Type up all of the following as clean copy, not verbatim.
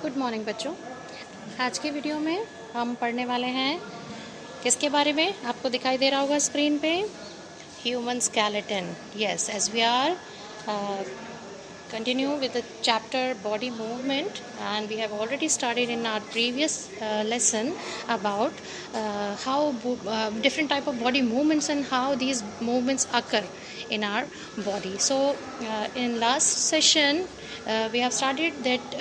Good morning बच्चों। आज के वीडियो में हम पढ़ने वाले हैं किसके बारे में, आपको दिखाई दे रहा होगा स्क्रीन पे, human skeleton. Yes, as we are continue with the chapter body movement, and we have already studied in our previous lesson about how different type of body movements and how these movements occur in our body. So in last session we have studied that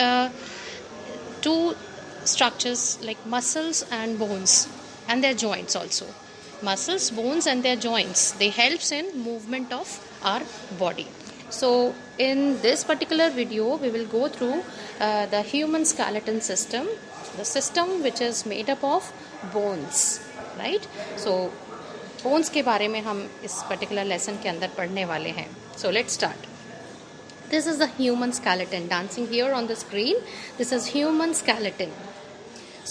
two structures like muscles and bones and their joints also. Muscles, bones and their joints, they helps in movement of our body. So in this particular video we will go through the human skeleton system, the system which is made up of bones, right? So bones के बारे में हम इस particular lesson के अंदर पढ़ने वाले हैं. So let's start. This is the human skeleton dancing here on the screen. This is human skeleton.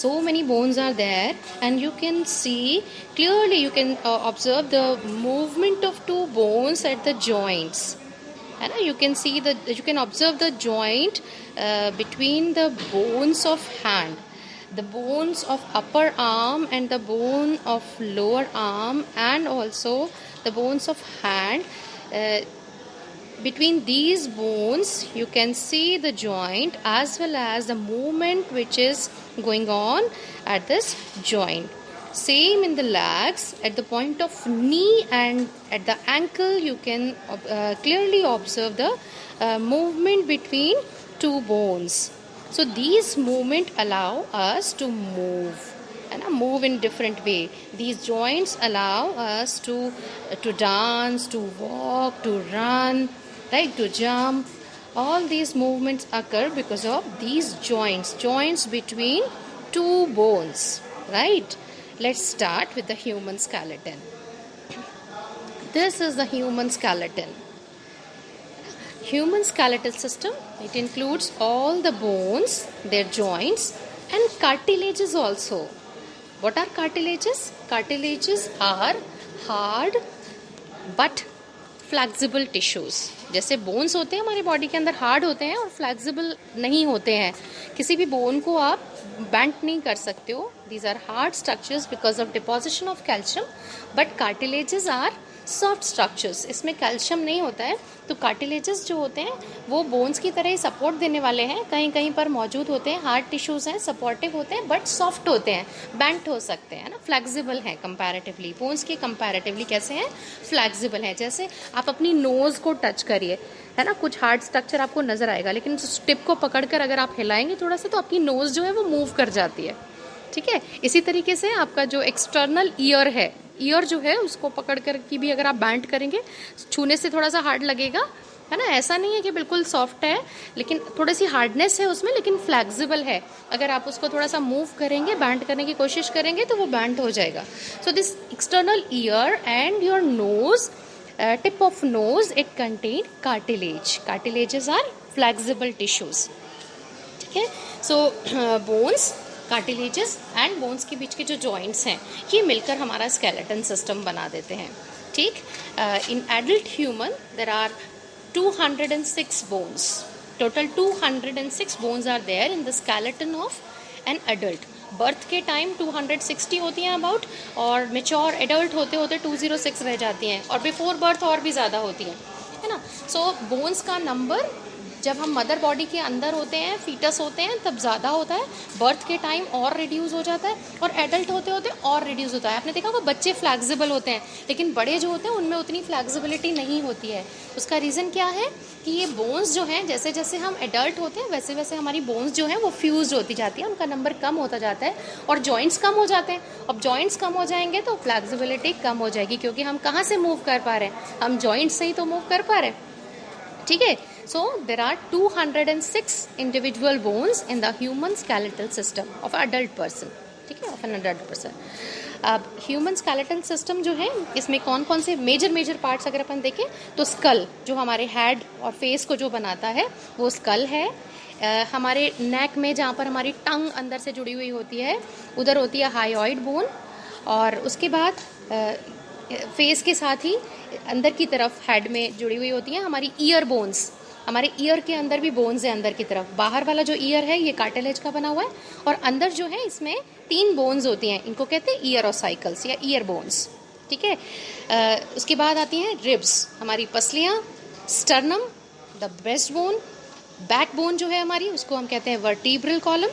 So many bones are there, and you can see clearly, you can observe the movement of two bones at the joints. And you can see you can observe the joint between the bones of hand, the bones of upper arm and the bone of lower arm, and also the bones of hand. Between these bones you can see the joint as well as the movement which is going on at this joint. Same in the legs, at the point of knee and at the ankle you can clearly observe the movement between two bones. So these movement allow us to move and move in different way. These joints allow us to dance, to walk, to run, right, to jump. All these movements occur because of these joints between two bones, right? Let's start with the human skeleton. This is the human skeleton. Human skeletal system, it includes all the bones, their joints and cartilages also. What are cartilages? Cartilages are hard but flexible tissues. जैसे bones होते हैं हमारी body के अंदर, hard होते हैं और flexible नहीं होते हैं. किसी भी बोन को आप बेंड नहीं कर सकते हो. These are hard structures because of deposition of calcium, but cartilages are soft structures. इसमें कैल्शियम नहीं होता है, तो कार्टिलेजेस जो होते हैं वो बोन्स की तरह ही सपोर्ट देने वाले हैं. कहीं कहीं पर मौजूद होते हैं, हार्ड टिश्यूज़ हैं, सपोर्टिव होते हैं, बट सॉफ्ट होते हैं, बेंट हो सकते हैं ना, फ्लैक्सिबल हैं कंपैरेटिवली. बोन्स के कंपैरेटिवली कैसे हैं? फ्लैक्सिबल हैं. जैसे आप अपनी नोज़ को टच करिए, है ना, कुछ हार्ड स्ट्रक्चर आपको नजर आएगा, लेकिन उस टिप को पकड़कर अगर आप हिलाएंगे थोड़ा सा तो आपकी नोज़ जो है वो मूव कर जाती है. ठीक है. इसी तरीके से आपका जो एक्सटर्नल ईयर है, ईयर जो है उसको पकड़ कर की भी अगर आप बैंड करेंगे, छूने से थोड़ा सा हार्ड लगेगा, है ना. ऐसा नहीं है कि बिल्कुल सॉफ्ट है, लेकिन थोड़ी सी हार्डनेस है उसमें, लेकिन फ्लैक्सिबल है. अगर आप उसको थोड़ा सा मूव करेंगे, बैंड करने की कोशिश करेंगे तो वो बैंड हो जाएगा. So this external ear and your nose, tip of nose, it contain cartilage. Cartilages are flexible tissues. ठीक है. So bones, cartilages and bones के बीच के जो जॉइंट्स हैं ये मिलकर हमारा स्केलेटन सिस्टम बना देते हैं. ठीक. In adult human there are 206 bones. Total 206 bones are there in the skeleton of an adult. Birth के टाइम 260 होती हैं अबाउट, और मेच्योर एडल्ट होते होते 206 रह जाती हैं, और बिफोर बर्थ और भी ज़्यादा होती हैं, है ना. सो बोन्स का नंबर जब हम मदर बॉडी के अंदर होते हैं, फीटस होते हैं, तब ज़्यादा होता है. बर्थ के टाइम और रिड्यूस हो जाता है, और एडल्ट होते होते और रिड्यूस होता है. आपने देखा होगा बच्चे फ्लैक्सिबल होते हैं, लेकिन बड़े जो होते हैं उनमें उतनी फ्लैक्सिबिलिटी नहीं होती है. उसका रीज़न क्या है कि ये बोन्स जो हैं, जैसे जैसे हम एडल्ट होते हैं वैसे वैसे हमारी बोन्स जो हैं वो फ्यूज होती जाती है, उनका नंबर कम होता जाता है, और जॉइंट्स कम हो जाते हैं. अब जॉइंट्स कम हो जाएंगे तो फ्लैक्सिबिलिटी कम हो जाएगी, क्योंकि हम कहाँ से मूव कर पा रहे हैं? हम जॉइंट्स से ही तो मूव कर पा रहे हैं. ठीक है. So there are 206 individual bones in the human skeletal system of adult person. ठीक है, of an adult person. अब ह्यूमन स्केलेटन सिस्टम जो है, इसमें कौन कौन से मेजर पार्ट्स अगर अपन देखें तो स्कल, जो हमारे हेड और फेस को जो बनाता है वो स्कल है. हमारे नेक में जहाँ पर हमारी टंग अंदर से जुड़ी हुई होती है उधर होती है हाइओइड बोन, और उसके बाद फेस के साथ ही अंदर की तरफ हेड में जुड़ी हुई होती हैं हमारी ईयर बोन्स. हमारे ईयर के अंदर भी बोन्स है, अंदर की तरफ। बाहर वाला जो ईयर है ये कार्टिलेज का बना हुआ है, और अंदर जो है इसमें 3 बोन्स होती हैं, इनको कहते हैं ईयर ऑसाइकल्स या ईयर बोन्स। ठीक है, उसके बाद आती हैं रिब्स, हमारी पसलियाँ, sternum, the breast bone, back bone जो है हमारी उसको हम कहते हैं वर्टिब्रल कॉलम।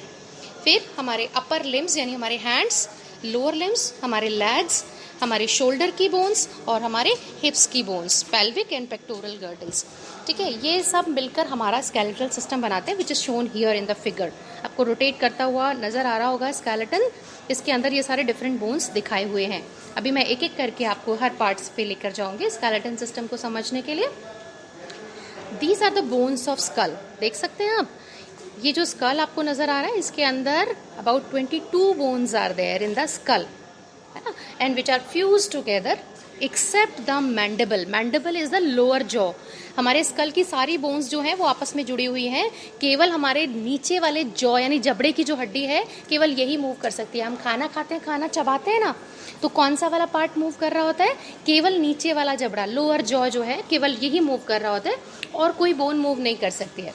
फिर हमारे अपर लिम्स यानी हमारे हैंड्स, लोअर लिम्स, हमारे लेग्स, हमारे शोल्डर की बोन्स और हमारे हिप्स की बोन्स, पेल्विक एंड पेक्टोरल गर्टल्स। ठीक है, ये सब मिलकर हमारा स्केलेटल सिस्टम बनाते हैं, which is shown here in the figure. आपको रोटेट करता हुआ नजर आ रहा होगा स्केलेटन, इसके अंदर ये सारे डिफरेंट बोन्स दिखाए हुए हैं। अभी मैं एक एक करके आपको हर पार्ट्स पे लेकर जाऊंगी स्केलेटन सिस्टम को समझने के लिए। These are the bones of skull, देख सकते हैं आप, ये जो स्कल आपको नजर आ रहा है इसके अंदर about 22 bones are there in the skull, है ना, and which are fuse together except the mandible. Mandible is the lower jaw. हमारे स्कल की सारी बोन्स जो हैं वो आपस में जुड़ी हुई हैं, केवल हमारे नीचे वाले जॉ यानी जबड़े की जो हड्डी है केवल यही मूव कर सकती है। हम खाना खाते हैं, खाना चबाते हैं ना, तो कौन सा वाला पार्ट मूव कर रहा होता है? केवल नीचे वाला जबड़ा, लोअर जॉ जो है केवल यही मूव कर रहा होता है, और कोई बोन मूव नहीं कर सकती है।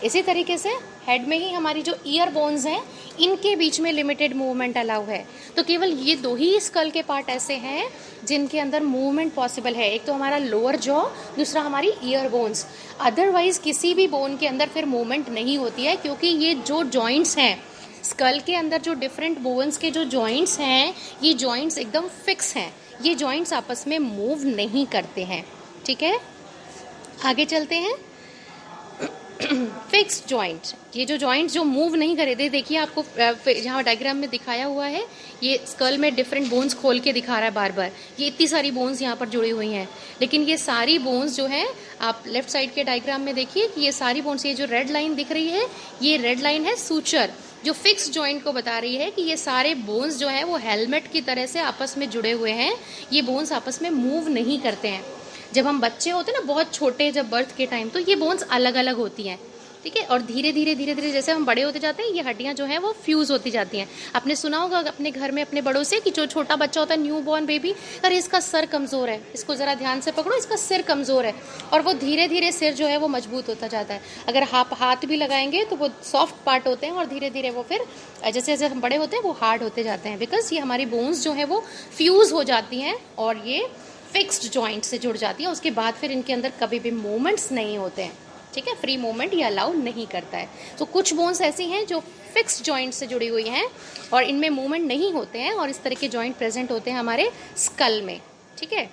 इसी तरीके से हेड में ही हमारी जो ईयर बोन्स हैं इनके बीच में लिमिटेड मूवमेंट अलाउ है। तो केवल ये 2 ही स्कल के पार्ट ऐसे हैं जिनके अंदर मूवमेंट पॉसिबल है, एक तो हमारा लोअर जॉ, दूसरा हमारी ईयर बोन्स। अदरवाइज किसी भी बोन के अंदर फिर मूवमेंट नहीं होती है, क्योंकि ये जो जॉइंट्स हैं स्कल के अंदर, जो डिफरेंट बोन्स के जो जॉइंट्स हैं, ये जॉइंट्स एकदम फिक्स हैं, ये जॉइंट्स आपस में मूव नहीं करते हैं। ठीक है, आगे चलते हैं। फिक्स जॉइंट, ये जो जॉइंट जो मूव नहीं करे थे, देखिए आपको यहाँ डायग्राम में दिखाया हुआ है, ये स्कल में डिफरेंट बोन्स खोल के दिखा रहा है बार बार। ये इतनी सारी बोन्स यहाँ पर जुड़ी हुई हैं, लेकिन ये सारी बोन्स जो हैं, आप लेफ्ट साइड के डायग्राम में देखिए कि ये सारी बोन्स, ये जो रेड लाइन दिख रही है, ये रेड लाइन है सूचर, जो फिक्स जॉइंट को बता रही है कि ये सारे बोन्स जो हैं वो हेलमेट की तरह से आपस में जुड़े हुए हैं। ये बोन्स आपस में मूव नहीं करते हैं। जब हम बच्चे होते हैं ना, बहुत छोटे, जब बर्थ के टाइम, तो ये बोन्स अलग अलग होती हैं। ठीक है, और धीरे धीरे जैसे हम बड़े होते जाते हैं, ये हड्डियां जो हैं वो फ्यूज होती जाती हैं। आपने सुना होगा अपने घर में अपने बड़ों से कि जो छोटा बच्चा होता है, न्यू बॉर्न बेबी, अरे इसका सर कमजोर है, इसको जरा ध्यान से पकड़ो, इसका सिर कमजोर है, और वो धीरे धीरे सिर जो है वो मजबूत होता जाता है। अगर आप हाथ भी लगाएंगे तो वो सॉफ्ट पार्ट होते हैं, और धीरे धीरे वो फिर जैसे जैसे हम बड़े होते हैं वो हार्ड होते जाते हैं, बिकॉज ये हमारी बोन्स जो है वो फ्यूज हो जाती हैं और ये फिक्स्ड जॉइंट से जुड़ जाती है। उसके बाद फिर इनके अंदर कभी भी मूवमेंट्स नहीं होते हैं। ठीक है, फ्री मूवमेंट ये अलाउ नहीं करता है। तो कुछ बोन्स ऐसी हैं जो फिक्स्ड जॉइंट से जुड़ी हुई हैं और इनमें मूवमेंट नहीं होते हैं, और इस तरह के जॉइंट प्रेजेंट होते हैं हमारे स्कल में। ठीक है,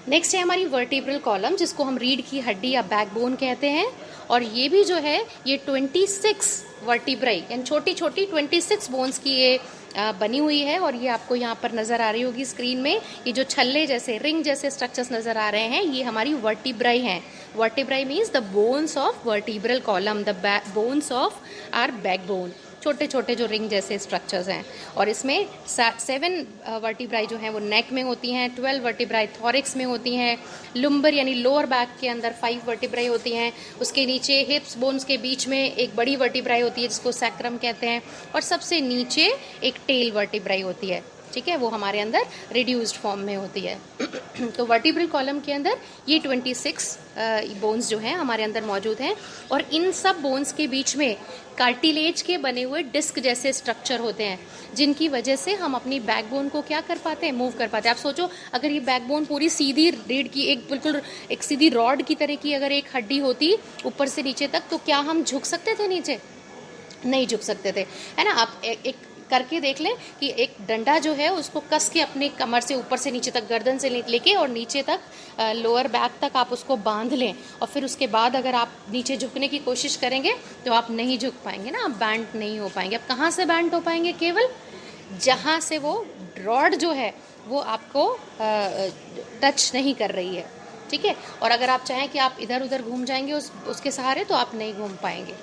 नेक्स्ट है हमारी वर्टिब्रल कॉलम, जिसको हम रीढ़ की हड्डी या बैकबोन कहते हैं, और ये भी जो है ये 26 वर्टिब्राई यानी छोटी छोटी 26 बोन्स की ये बनी हुई है। और ये आपको यहाँ पर नजर आ रही होगी स्क्रीन में, ये जो छल्ले जैसे, रिंग जैसे स्ट्रक्चर्स नजर आ रहे हैं, ये हमारी वर्टिब्राई हैं। Vertebrae means the bones of vertebral column, the bones of our backbone, छोटे छोटे जो रिंग जैसे स्ट्रक्चर्स हैं। और इसमें 7 वर्टिब्राई जो हैं वो नेक में होती हैं, 12 वर्टिब्राई थॉरिक्स में होती हैं, लुम्बर यानी लोअर बैक के अंदर 5 वर्टिब्राई होती हैं, उसके नीचे हिप्स बोन्स के बीच में एक बड़ी वर्टिब्राई होती है जिसको सैक्रम कहते हैं, और सबसे नीचे एक टेल वर्टिब्राई होती है। ठीक है, वो हमारे अंदर रिड्यूस्ड फॉर्म में होती है। तो वर्टिब्रल कॉलम के अंदर ये 26 बोन्स जो हैं हमारे अंदर मौजूद हैं, और इन सब बोन्स के बीच में कार्टिलेज के बने हुए डिस्क जैसे स्ट्रक्चर होते हैं, जिनकी वजह से हम अपनी बैकबोन को क्या कर पाते हैं, मूव कर पाते हैं। आप सोचो, अगर ये बैकबोन पूरी सीधी रीढ़ की एक बिल्कुल एक सीधी रॉड की तरह की अगर एक हड्डी होती ऊपर से नीचे तक, तो क्या हम झुक सकते थे नीचे? नहीं झुक सकते थे, है ना। आप एक करके देख लें कि एक डंडा जो है उसको कस के अपने कमर से ऊपर से नीचे तक, गर्दन से लेके और नीचे तक, लोअर बैक तक आप उसको बांध लें, और फिर उसके बाद अगर आप नीचे झुकने की कोशिश करेंगे तो आप नहीं झुक पाएंगे ना, आप बैंड नहीं हो पाएंगे। आप कहाँ से बैंड हो पाएंगे? केवल जहाँ से वो रॉड जो है वो आपको टच नहीं कर रही है। ठीक है, और अगर आप चाहें कि आप इधर उधर घूम जाएंगे उसके सहारे, तो आप नहीं घूम पाएंगे,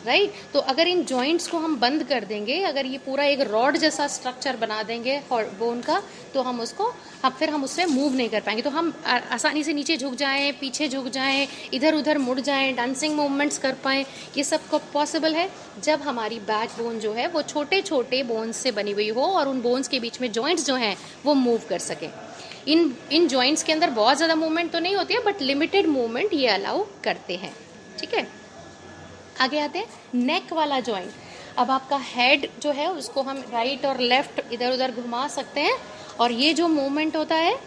राइट। तो अगर इन जॉइंट्स को हम बंद कर देंगे, अगर ये पूरा एक रॉड जैसा स्ट्रक्चर बना देंगे बोन का, तो हम उससे मूव नहीं कर पाएंगे। तो हम आसानी से नीचे झुक जाएं, पीछे झुक जाएं, इधर उधर मुड़ जाएं, डांसिंग मूवमेंट्स कर पाएं, ये सब को पॉसिबल है जब हमारी बैक बोन जो है वो छोटे छोटे बोन्स से बनी हुई हो और उन बोन्स के बीच में जॉइंट्स जो हैं वो मूव कर सकें। इन जॉइंट्स के अंदर बहुत ज़्यादा मूवमेंट तो नहीं होती है, बट लिमिटेड मूवमेंट ये अलाउ करते हैं। ठीक है, आगे आते हैं नेक वाला जॉइंट। अब आपका हेड जो है उसको हम राइट और लेफ्ट इधर उधर घुमा सकते हैं, और ये जो मूवमेंट होता है,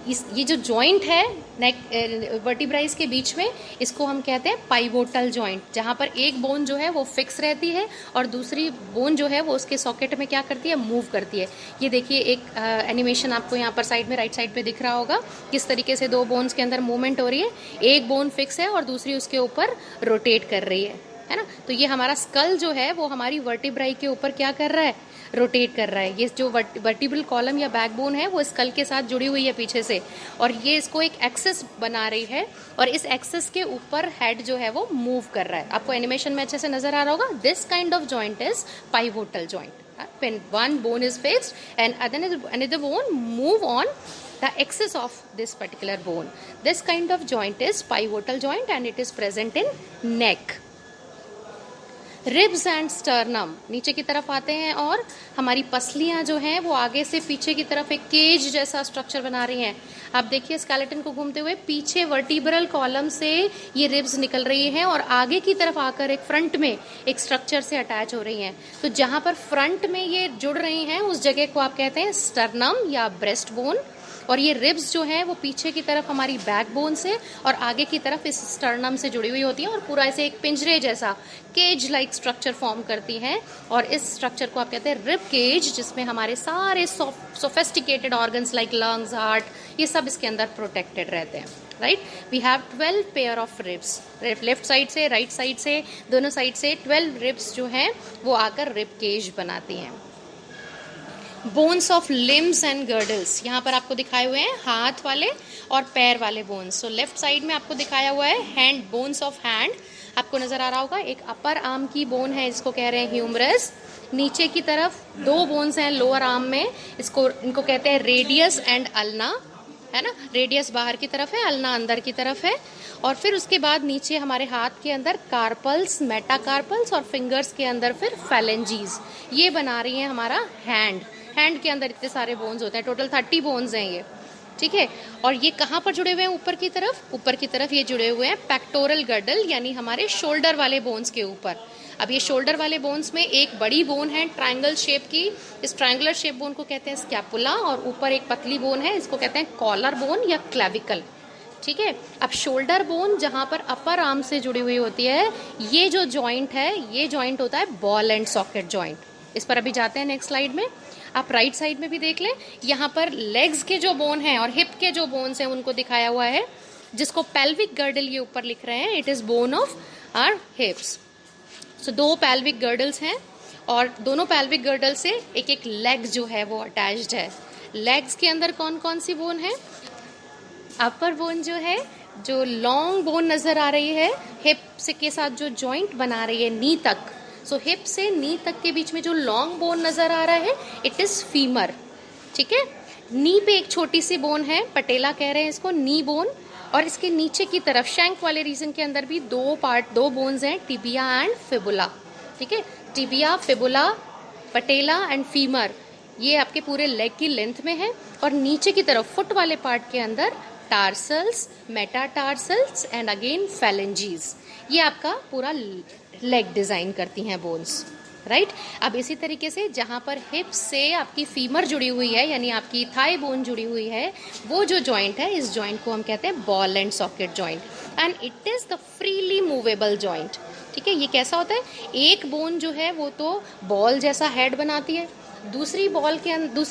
ये जो जॉइंट है नेक वर्टिब्राइज के बीच में, इसको हम कहते हैं पाइवोटल जॉइंट, जहाँ पर एक बोन जो है वो फिक्स रहती है और दूसरी बोन जो है वो उसके सॉकेट में क्या करती है, मूव करती है। ये देखिए एक एनिमेशन आपको यहाँ पर साइड में, राइट साइड पे दिख रहा होगा, किस तरीके से दो बोन्स के अंदर मूवमेंट हो रही है। एक बोन फिक्स है और दूसरी उसके ऊपर रोटेट कर रही है ना। तो ये हमारा स्कल जो है वो हमारी वर्टिब्राई के ऊपर क्या कर रहा है, रोटेट कर रहा है। ये जो वर्टिब्रल कॉलम या बैकबोन है वो स्कल के साथ जुड़ी हुई है पीछे से, और ये इसको एक एक्सेस बना रही है, और इस एक्सेस के ऊपर हेड जो है वो मूव कर रहा है। आपको एनिमेशन में अच्छे से नजर आ रहा होगा। This kind of joint is pivotal joint. When one bone is fixed and another bone move on the axis of this particular bone. This kind of joint is pivotal joint and it is present in neck. Ribs and sternum नीचे की तरफ आते हैं, और हमारी पसलियां जो हैं वो आगे से पीछे की तरफ एक केज जैसा स्ट्रक्चर बना रही हैं। आप देखिए स्केलेटन को घूमते हुए, पीछे वर्टिब्रल कॉलम से ये रिब्स निकल रही हैं और आगे की तरफ आकर एक फ्रंट में एक स्ट्रक्चर से अटैच हो रही हैं। तो जहां पर फ्रंट में ये जुड़ रही हैं उस जगह को आप कहते हैं स्टर्नम या ब्रेस्ट बोन, और ये रिब्स जो है वो पीछे की तरफ हमारी बैकबोन से और आगे की तरफ इस स्टर्नम से जुड़ी हुई होती है, और पूरा ऐसे एक पिंजरे जैसा केज लाइक स्ट्रक्चर फॉर्म करती हैं। और इस स्ट्रक्चर को आप कहते हैं रिब केज, जिसमें हमारे सारे sophisticated organs like lungs, heart, ये सब इसके अंदर प्रोटेक्टेड रहते हैं। Right, we have 12 pair of ribs, left side से राइट साइड से दोनों साइड से 12 रिब्स जो हैं वो आकर रिब केज बनाती हैं। Bones of limbs and girdles यहाँ पर आपको दिखाए हुए हैं, हाथ वाले और पैर वाले बोन्स। सो लेफ्ट साइड में आपको दिखाया हुआ है हैंड, बोन्स ऑफ हैंड, आपको नजर आ रहा होगा। एक अपर आर्म की बोन है, इसको कह रहे हैं ह्यूमरस। नीचे की तरफ दो बोन्स हैं लोअर आर्म में, इनको कहते हैं रेडियस एंड अल्ना, है ना। रेडियस बाहर की तरफ है, अल्ना अंदर की तरफ है। और फिर उसके बाद नीचे हमारे हाथ के अंदर कार्पल्स, मेटाकार्पल्स, और फिंगर्स के अंदर फिर फैलेंजीज, ये बना रही है हमारा हैंड। हैंड के अंदर इतने सारे बोन्स होते हैं, टोटल 30 बोन्स हैं ये। ठीक है, और ये कहाँ पर जुड़े हुए हैं, ऊपर की तरफ, ऊपर की तरफ ये जुड़े हुए हैं पेक्टोरल गर्डल यानी हमारे शोल्डर वाले बोन्स के ऊपर। अब ये शोल्डर वाले बोन्स में एक बड़ी बोन है ट्रायंगल शेप की, इस ट्रायंगुलर शेप बोन को कहते हैं स्कैपुला, और ऊपर एक पतली बोन है, इसको कहते हैं कॉलर बोन या क्लेविकल। ठीक है, अब शोल्डर बोन जहां पर अपर आर्म से जुड़ी हुई होती है, ये जो जॉइंट है ये जॉइंट होता है बॉल एंड सॉकेट जॉइंट। इस पर अभी जाते हैं नेक्स्ट स्लाइड में। आप राइट साइड में भी देख लें, यहाँ पर लेग्स के जो बोन हैं और हिप के जो बोन्स हैं उनको दिखाया हुआ है, जिसको पेल्विक गर्डल ये ऊपर लिख रहे हैं, it is bone of our hips. So दो पेल्विक गर्डल्स हैं, और दोनों पेल्विक गर्डल से एक एक लेग जो है वो अटैच्ड है। लेग्स के अंदर कौन कौन सी बोन है, अपर बोन जो है, जो लॉन्ग बोन नजर आ रही है, हिप से के साथ जो जॉइंट बना रही है नी तक। सो हिप से नी तक के बीच में जो लॉन्ग बोन नजर आ रहा है, इट इज फीमर। ठीक है, नी पे एक छोटी सी बोन है, पटेला कह रहे हैं इसको, नी बोन, और इसके नीचे की तरफ शैंक वाले रीजन के अंदर भी दो बोन्स हैं, टिबिया एंड फिबुला। ठीक है, tibia, fibula, patella and femur, ये आपके पूरे लेग की लेंथ में है। और नीचे की तरफ फुट वाले पार्ट के अंदर tarsals, metatarsals and again phalanges, ये आपका पूरा लेग डिजाइन करती हैं बोन्स। राइट, अब इसी तरीके से जहां पर हिप से आपकी फीमर जुड़ी हुई है यानी आपकी थाई बोन जुड़ी हुई है, वो जो जॉइंट है, इस जॉइंट को हम कहते हैं ball and socket joint, and it is the freely movable joint. ठीक है, ये कैसा होता है, एक बोन जो है वो तो बॉल जैसा हेड बनाती है, दूसरी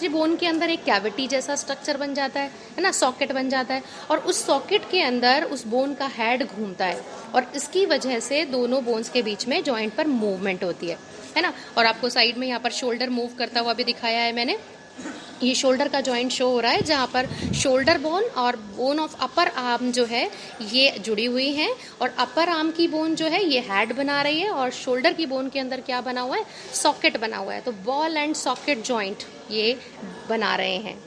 बोन के अंदर एक कैविटी जैसा स्ट्रक्चर बन जाता है ना, सॉकेट बन जाता है, और उस सॉकेट के अंदर उस बोन का हेड घूमता है, और इसकी वजह से दोनों बोन्स के बीच में जॉइंट पर मूवमेंट होती है ना। और आपको साइड में यहाँ पर शोल्डर मूव करता हुआ भी दिखाया है मैंने, ये शोल्डर का जॉइंट शो हो रहा है, जहाँ पर शोल्डर बोन और बोन ऑफ अपर आर्म जो है ये जुड़ी हुई हैं, और अपर आर्म की बोन जो है ये हेड बना रही है, और शोल्डर की बोन के अंदर क्या बना हुआ है, सॉकेट बना हुआ है। तो बॉल एंड सॉकेट जॉइंट ये बना रहे हैं।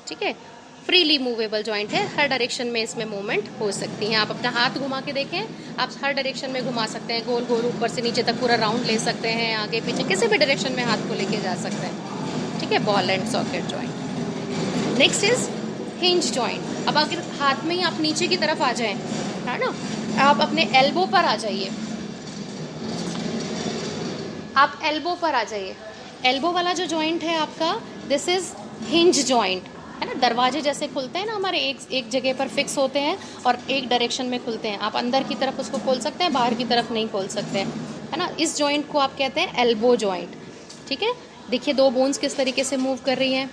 ठीक है, फ्रीली मूवेबल जॉइंट है, हर डायरेक्शन में इसमें मूवमेंट हो सकती है। आप अपना हाथ घुमा के देखें, आप हर डायरेक्शन में घुमा सकते हैं, गोल गोल ऊपर से नीचे तक पूरा राउंड ले सकते हैं, आगे पीछे किसी भी डायरेक्शन में हाथ को लेके जा सकते हैं। ठीक है, ball and socket joint. Next is hinge joint. अब अगर हाथ में ही आप नीचे की तरफ आ जाएं, है ना, आप अपने एल्बो पर आ जाइए, आप एल्बो पर आ जाइए। एल्बो वाला जो जॉइंट है आपका, दिस इज हिंज जॉइंट, है ना। दरवाजे जैसे खुलते हैं ना हमारे, एक जगह पर फिक्स होते हैं और एक डायरेक्शन में खुलते हैं, आप अंदर की तरफ उसको खोल सकते हैं, बाहर की तरफ नहीं खोल सकते हैं, है ना। इस जॉइंट को आप कहते हैं एल्बो जॉइंट, ठीक है। देखिए दो बोन्स किस तरीके से मूव कर रही हैं,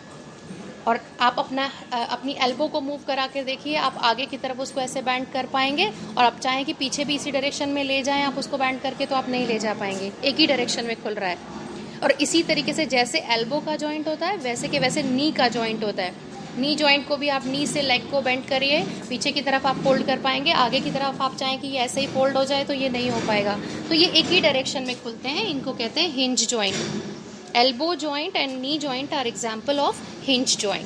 और आप अपनी एल्बो को मूव करा कर देखिए, आप आगे की तरफ उसको ऐसे बैंड कर पाएंगे, और आप चाहें कि पीछे भी इसी डायरेक्शन में ले जाएं आप उसको बैंड करके, तो आप नहीं ले जा पाएंगे, एक ही डायरेक्शन में खुल रहा है। और इसी तरीके से जैसे एल्बो का जॉइंट होता है, वैसे के वैसे नी का जॉइंट होता है। नी जॉइंट को भी आप नी से लेग को बेंड करिए, पीछे की तरफ आप फोल्ड कर पाएंगे, आगे की तरफ आप चाहें कि ये ऐसे ही फोल्ड हो जाए तो ये नहीं हो पाएगा। तो ये एक ही डायरेक्शन में खुलते हैं, इनको कहते हैं hinge joint. Elbow joint and knee joint are example of hinge joint.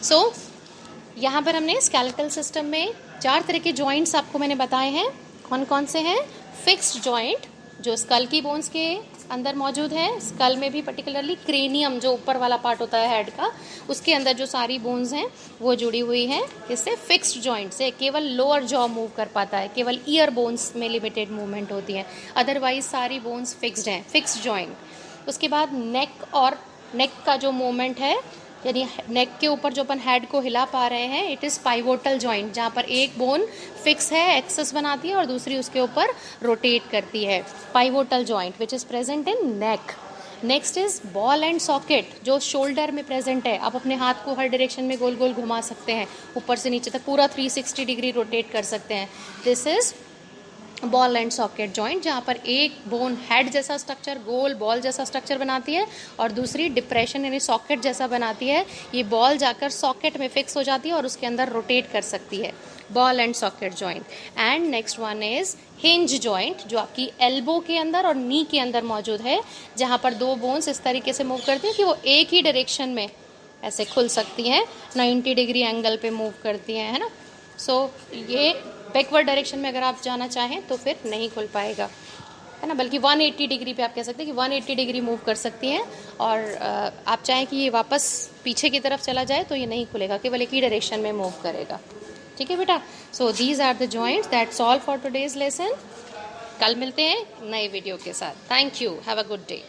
So यहाँ पर हमने स्केलेटल सिस्टम में 4 तरह के जॉइंट्स आपको मैंने बताए हैं। कौन कौन से हैं? फिक्स्ड जॉइंट जो स्कल की बोन्स के अंदर मौजूद है, स्कल में भी पर्टिकुलरली क्रेनियम जो ऊपर वाला पार्ट होता है हेड का, उसके अंदर जो सारी बोन्स हैं वो जुड़ी हुई हैं इससे, फिक्स्ड जॉइंट से। केवल लोअर जॉ मूव कर पाता है, केवल ईयर बोन्स में लिमिटेड मूवमेंट होती है, अदरवाइज सारी बोन्स फिक्स्ड हैं, फिक्स्ड जॉइंट। उसके बाद नेक, और नेक का जो मूवमेंट है, यानी नेक के ऊपर जो अपन हेड को हिला पा रहे हैं, इट इज़ पाइवोटल जॉइंट, जहाँ पर एक बोन फिक्स है, एक्सेस बनाती है, और दूसरी उसके ऊपर रोटेट करती है, pivotal joint which is present in neck. Next is ball and socket जो शोल्डर में प्रेजेंट है। आप अपने हाथ को हर डायरेक्शन में गोल गोल घुमा सकते हैं, ऊपर से नीचे तक पूरा 360 डिग्री रोटेट कर सकते हैं। This is ball and socket joint, जहाँ पर एक बोन हेड जैसा स्ट्रक्चर, गोल बॉल जैसा स्ट्रक्चर बनाती है, और दूसरी डिप्रेशन यानी सॉकेट जैसा बनाती है। ये बॉल जाकर सॉकेट में फिक्स हो जाती है और उसके अंदर रोटेट कर सकती है, ball and socket joint. And next one is hinge joint, जो आपकी एल्बो के अंदर और नी के अंदर मौजूद है, जहाँ पर दो बोन्स इस तरीके से मूव करती हैं कि वो एक ही डायरेक्शन में ऐसे खुल सकती हैं, 90 डिग्री एंगल पे मूव करती हैं, है ना। सो ये बैकवर्ड डायरेक्शन में अगर आप जाना चाहें तो फिर नहीं खुल पाएगा, है ना, बल्कि 180 डिग्री पे आप कह सकते हैं कि 180 डिग्री मूव कर सकती हैं, और आप चाहें कि ये वापस पीछे की तरफ चला जाए तो ये नहीं खुलेगा, केवल एक ही डायरेक्शन में मूव करेगा। ठीक है बेटा। So these are the joints, that's all for today's lesson. कल मिलते हैं नए वीडियो के साथ। Thank you, have a good day.